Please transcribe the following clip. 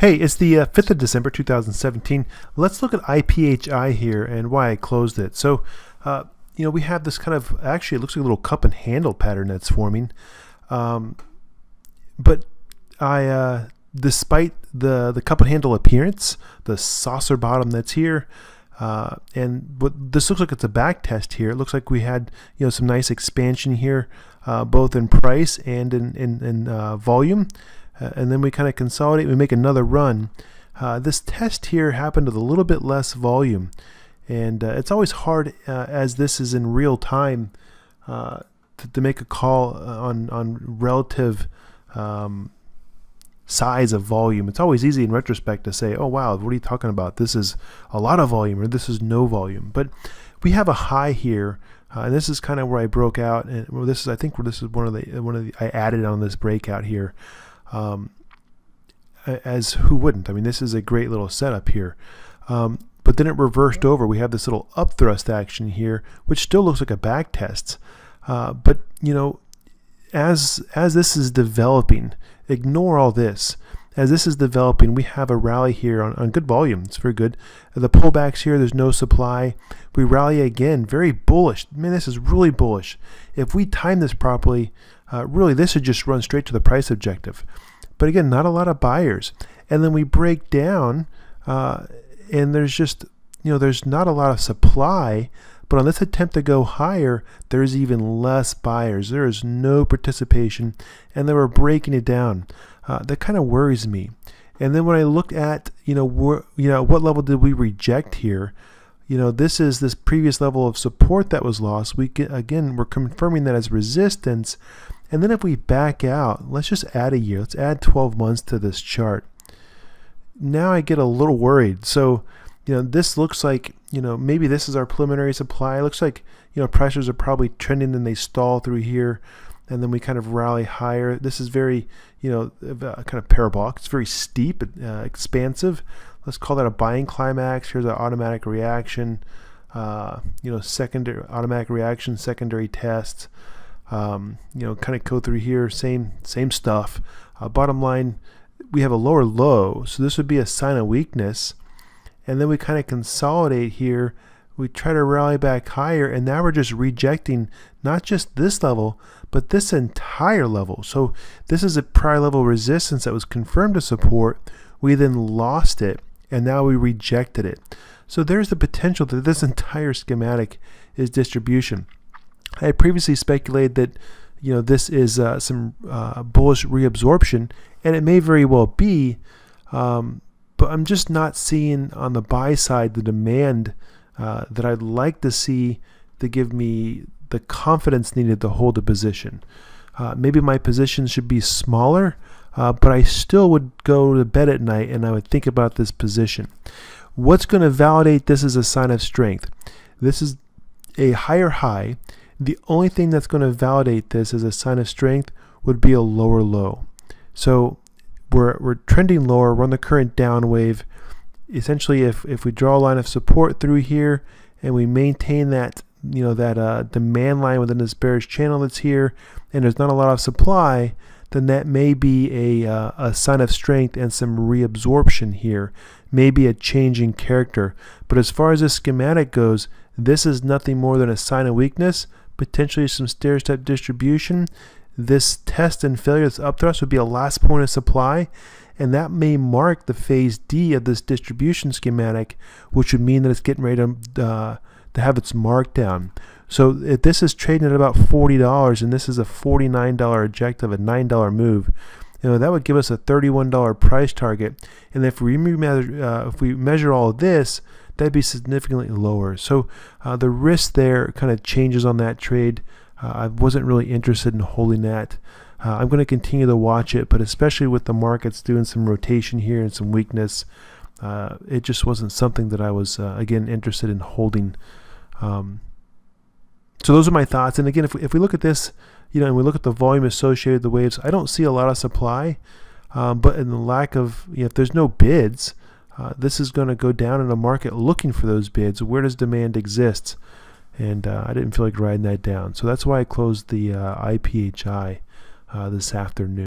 Hey, it's the 5th of December 2017. Let's look at IPHI here and why I closed it. So, we have this kind of, actually it looks like a little cup and handle pattern that's forming. But despite the cup and handle appearance, the saucer bottom that's here, and what this looks like, it's a back test here. It looks like we had some nice expansion here, both in price and in volume. And then we kind of consolidate, we make another run. This test here happened with a little bit less volume, and it's always hard as this is in real time to make a call on relative size of volume. It's always easy in retrospect to say, oh wow, what are you talking about? This is a lot of volume or this is no volume. But we have a high here, and this is kind of where I broke out, and this is, I think, this is one of the I added on this breakout here. As who wouldn't? I mean, this is a great little setup here. But then it reversed over. We have this little up thrust action here, which still looks like a back test. But as this is developing, ignore all this. As this is developing, we have a rally here on good volume. It's very good. The pullbacks here, there's no supply. We rally again, very bullish. Man, this is really bullish. If we time this properly, really this should just run straight to the price objective. But again, not a lot of buyers. And then we break down, and there's just, there's not a lot of supply. But on this attempt to go higher, there's even less buyers. There is no participation, and they were breaking it down. That kind of worries me. And then when I looked at, what level did we reject here? This is this previous level of support that was lost. We're confirming that as resistance. And then if we back out, let's just add a year. Let's add 12 months to this chart. Now I get a little worried. So, this looks like, maybe this is our preliminary supply. It looks like, pressures are probably trending and they stall through here. And then we kind of rally higher. This is very, kind of parabolic. It's very steep, expansive. Let's call that a buying climax. Here's an automatic reaction, secondary automatic reaction, secondary test. Kind of go through here, same stuff. Bottom line, we have a lower low, so this would be a sign of weakness. And then we kind of consolidate here. We try to rally back higher, and now we're just rejecting not just this level, but this entire level. So this is a prior level resistance that was confirmed to support. We then lost it, and now we rejected it. So there's the potential that this entire schematic is distribution. I had previously speculated that this is some bullish reabsorption, and it may very well be, but I'm just not seeing on the buy side the demand that I'd like to see to give me the confidence needed to hold a position. Maybe my position should be smaller, but I still would go to bed at night and I would think about this position. What's going to validate this as a sign of strength? This is a higher high. The only thing that's going to validate this as a sign of strength would be a lower low. So we're trending lower. We're on the current down wave. Essentially, if we draw a line of support through here and we maintain that demand line within this bearish channel that's here, and there's not a lot of supply, then that may be a sign of strength and some reabsorption here, maybe a change in character. But as far as this schematic goes, this is nothing more than a sign of weakness, potentially some stair-step distribution. This test and failure, this upthrust, would be a last point of supply, and that may mark the phase D of this distribution schematic, which would mean that it's getting ready to have its markdown. So if this is trading at about $40 and this is a $49 objective, a $9 move, that would give us a $31 price target. And if we measure all of this, that'd be significantly lower. So the risk there kind of changes on that trade. I wasn't really interested in holding that. I'm going to continue to watch it, but especially with the markets doing some rotation here and some weakness, it just wasn't something that I was, again, interested in holding. So those are my thoughts. And again, if we look at this, and we look at the volume associated with the waves, I don't see a lot of supply. But in the lack of, if there's no bids, this is going to go down in a market looking for those bids. Where does demand exist? And I didn't feel like riding that down. So that's why I closed the IPHI this afternoon.